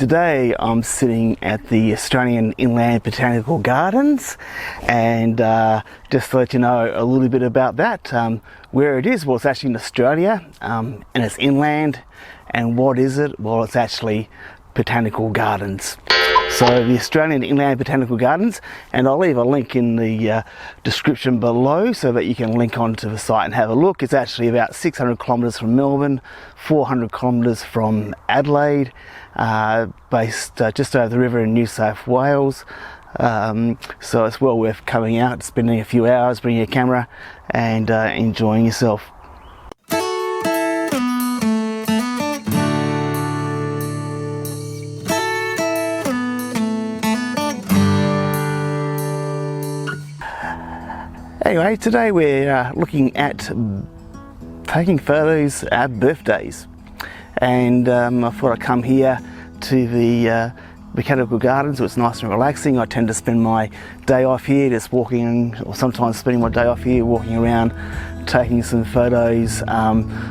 Today I'm sitting at the Australian Inland Botanical Gardens, and just to let you know a little bit about that, where it is. Well, it's actually in Australia, and it's inland. And what is it? Well, it's actually botanical gardens. So the Australian Inland Botanical Gardens, and I'll leave a link in the description below so that you can link onto the site and have a look. It's actually about 600 kilometres from Melbourne, 400 kilometres from Adelaide, based just over the river in New South Wales. So it's well worth coming out, spending a few hours, bringing your camera and enjoying yourself. Anyway, today we're looking at taking photos at birthdays, and I thought I'd come here to the Botanical Gardens. So it's nice and relaxing. I tend to spend my day off here just walking, or sometimes spending my day off here walking around taking some photos.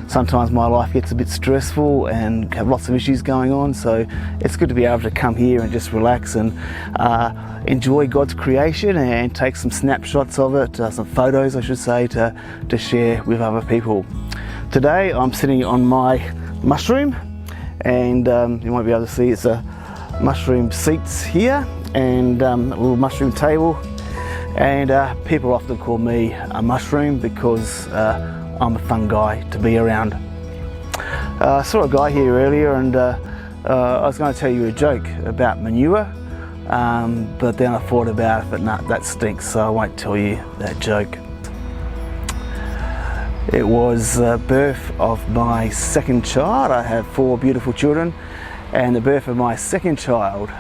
Sometimes my life gets a bit stressful and have lots of issues going on, so it's good to be able to come here and just relax and enjoy God's creation and take some snapshots of it, some photos I should say, to share with other people. Today I'm sitting on my mushroom, and you might be able to see it's a mushroom seats here and a little mushroom table, and people often call me a mushroom because I'm a fun guy to be around. I saw a guy here earlier, and I was going to tell you a joke about manure, but then I thought about it, but no, that stinks, so I won't tell you that joke. It was the birth of my second child. I have 4 beautiful children, and the birth of my second child.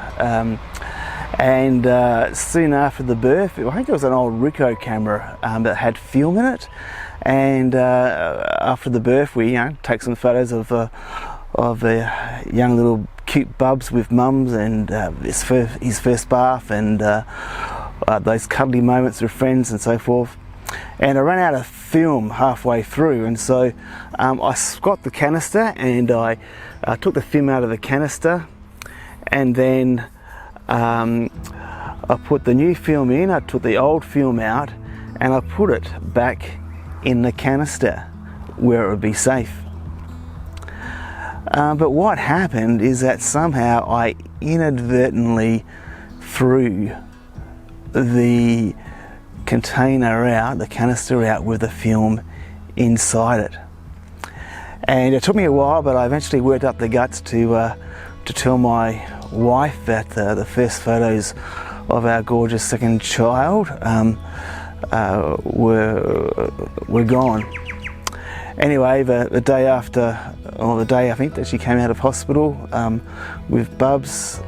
And soon after the birth, I think it was an old Ricoh camera that had film in it, and after the birth we take some photos of the young little cute Bubs with mums, and his first bath, and those cuddly moments with friends and so forth. And I ran out of film halfway through, and so I got the canister and I took the film out of the canister, and then I put the new film in. I took the old film out and I put it back in the canister where it would be safe. But what happened is that somehow I inadvertently threw the container out, the canister out with the film inside it. And it took me a while, but I eventually worked up the guts to tell my wife that the first photos of our gorgeous second child were gone. Anyway, the day after, or the day I think that she came out of hospital with Bubs,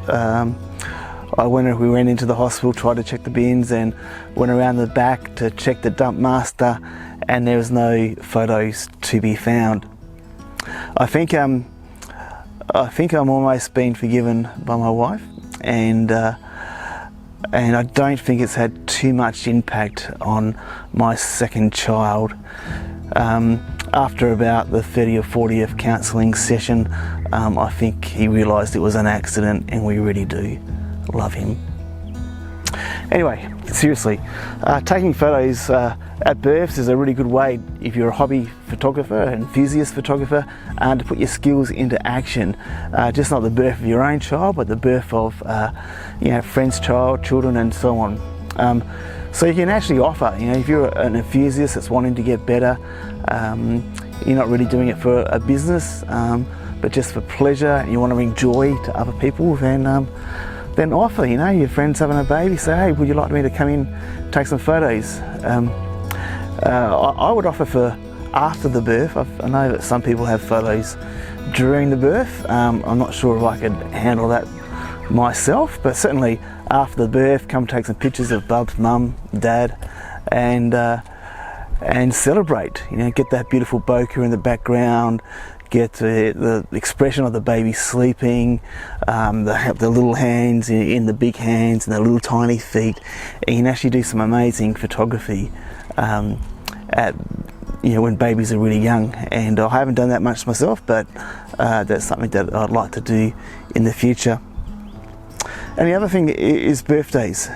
we went into the hospital, tried to check the bins, and went around the back to check the dump master, and there was no photos to be found. I think I'm almost been forgiven by my wife, and I don't think it's had too much impact on my second child. After about the 30th or 40th counselling session, I think he realised it was an accident, and we really do love him. Anyway, seriously, taking photos at births is a really good way, if you're a hobby photographer, an enthusiast photographer, to put your skills into action. Just not the birth of your own child, but the birth of friends' children, and so on. So you can actually offer, if you're an enthusiast that's wanting to get better, you're not really doing it for a business, but just for pleasure, and you want to bring joy to other people, then offer, your friend's having a baby, say, hey, would you like me to come in, take some photos? I would offer for after the birth. I know that some people have photos during the birth. I'm not sure if I could handle that myself, but certainly after the birth, come take some pictures of Bub's mum, dad, and celebrate. Get that beautiful bokeh in the background, get the expression of the baby sleeping, the little hands in the big hands and the little tiny feet. And you can actually do some amazing photography when babies are really young. And I haven't done that much myself, but that's something that I'd like to do in the future. And the other thing is birthdays.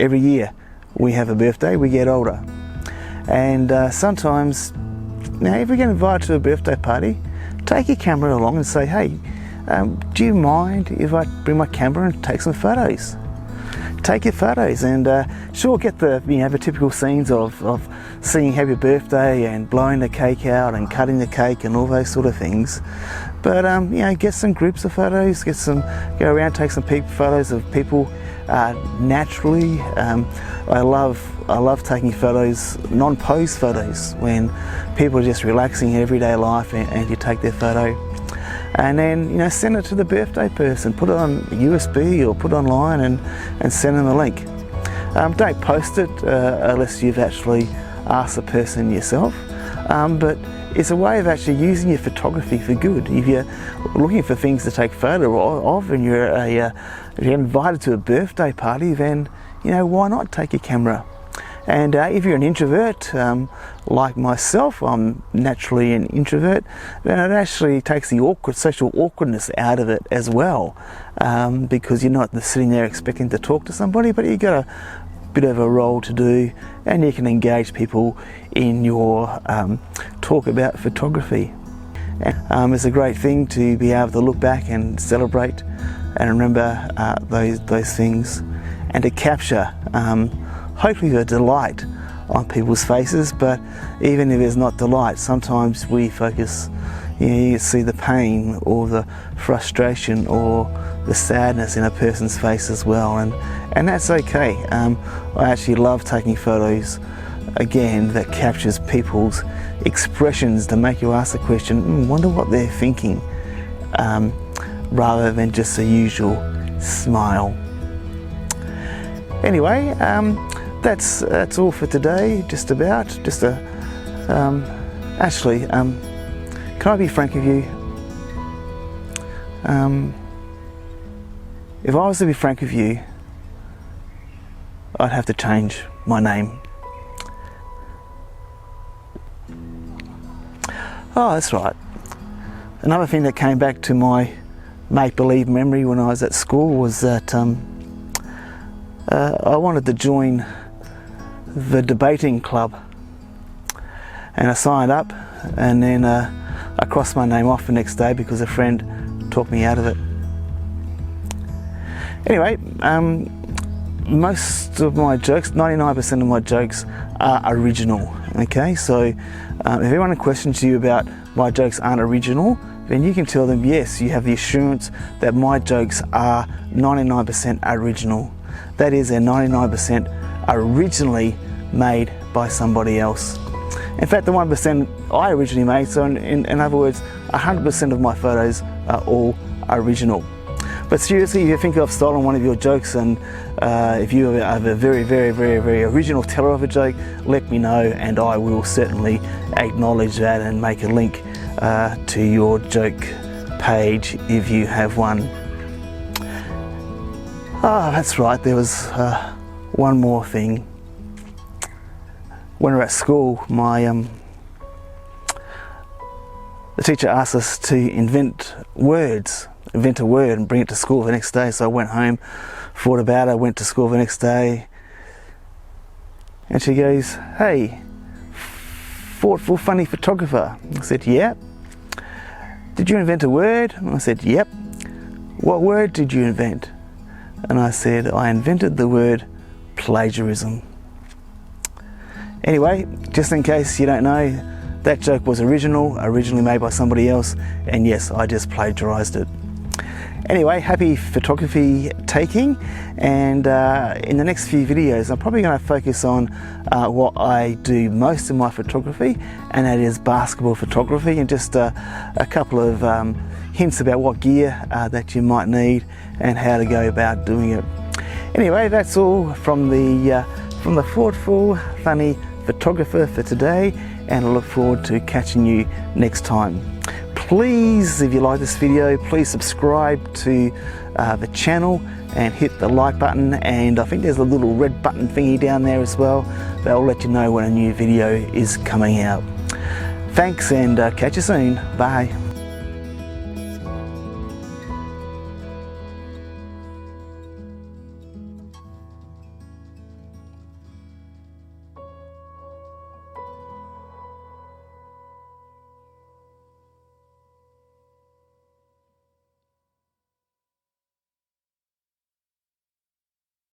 Every year we have a birthday, we get older. And sometimes, now if we get invited to a birthday party, take your camera along and say, hey, do you mind if I bring my camera and take some photos? Take your photos and sure, get the the typical scenes of singing happy birthday and blowing the cake out and cutting the cake and all those sort of things. But get some groups of photos, go around, take some photos of people naturally. I love taking photos, non-pose photos, when people are just relaxing in everyday life and you take their photo. And then send it to the birthday person, put it on USB or put it online and send them a link. Don't post it unless you've actually asked the person yourself, but it's a way of actually using your photography for good. If you're looking for things to take photo of and you're invited to a birthday party, then why not take your camera? And if you're an introvert, like myself, I'm naturally an introvert, then it actually takes the social awkwardness out of it as well, because you're not sitting there expecting to talk to somebody, but you've got a bit of a role to do, and you can engage people in your talk about photography. And it's a great thing to be able to look back and celebrate and remember those things, and to capture hopefully the delight on people's faces. But even if there's not delight, sometimes we focus, you see the pain or the frustration or the sadness in a person's face as well, and that's okay. I actually love taking photos, again, that captures people's expressions to make you ask the question, wonder what they're thinking, rather than just the usual smile. Anyway, that's all for today, just about. Actually, can I be frank with you? If I was to be frank with you, I'd have to change my name. Oh, that's right. Another thing that came back to my make-believe memory when I was at school was that I wanted to join the debating club, and I signed up, and then I crossed my name off the next day because a friend talked me out of it. Anyway, most of my jokes, 99% of my jokes, are original. Okay, so if anyone questions you about my jokes aren't original, then you can tell them, yes, you have the assurance that my jokes are 99% original. That is, they're 99% originally made by somebody else. In fact, the 1% I originally made, so in other words, 100% of my photos are all original. But seriously, if you think I've stolen one of your jokes, and if you have a very, very, very, very original teller of a joke, let me know, and I will certainly acknowledge that and make a link to your joke page if you have one. Ah, that's right, there was one more thing. When we were at school, the teacher asked us to invent a word and bring it to school the next day. So I went home, thought about it, went to school the next day, and she goes, hey, thoughtful, funny photographer. I said, yep. Did you invent a word? And I said, yep. What word did you invent? And I said, I invented the word plagiarism. Anyway, just in case you don't know, that joke was originally made by somebody else, and yes, I just plagiarized it. Anyway, happy photography taking, and in the next few videos I'm probably going to focus on what I do most in my photography, and that is basketball photography, and just a couple of hints about what gear that you might need and how to go about doing it. Anyway, that's all from the thoughtful, funny photographer for today, and I look forward to catching you next time. Please, if you like this video, please subscribe to the channel and hit the like button, and I think there's a little red button thingy down there as well that will let you know when a new video is coming out. Thanks, and catch you soon. Bye.